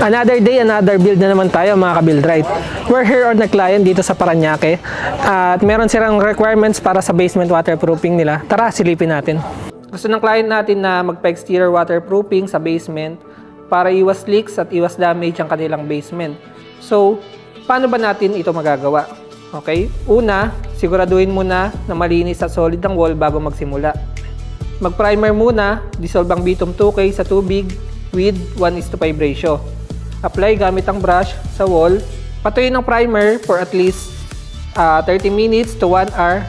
Another day, another build na naman tayo mga ka-Buildrite. We're here on the client dito sa Parañaque at meron silang requirements para sa basement waterproofing nila. Tara, silipin natin. Gusto ng client natin na magpa-exterior waterproofing sa basement para iwas leaks at iwas damage ang kanilang basement. So, paano ba natin ito magagawa? Okay? Una, siguraduhin muna na malinis at solid ang wall bago magsimula. Mag-primer muna, dissolve ang Bitum 2K sa tubig with 1:5 ratio. Apply gamit ang brush sa wall. Patuyin ang primer for at least 30 minutes to 1 hour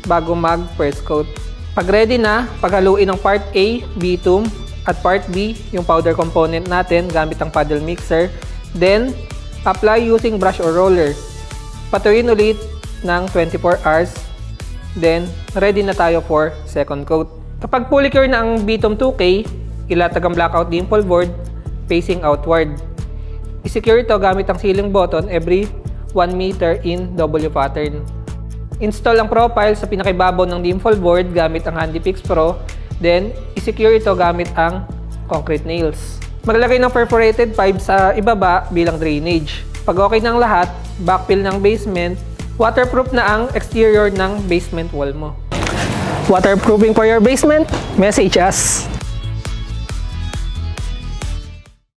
bago mag-first coat. Pag ready na, paghaluin ang part A, Bitum, at part B, yung powder component natin gamit ang paddle mixer. Then, apply using brush or roller. Patuyin ulit ng 24 hours. Then, ready na tayo for second coat. Kapag fully cure na ang Bitum 2K, ilatag ang blackout dimple board facing outward. I-secure ito gamit ang sealing button every 1 meter in W pattern. Install ang profile sa pinakaibabaw ng dimple board gamit ang Handyfix Pro. Then, i-secure ito gamit ang concrete nails. Maglagay ng perforated pipe sa ibaba bilang drainage. Pag okay ng lahat, backfill ng basement, waterproof na ang exterior ng basement wall mo. Waterproofing for your basement? Message us!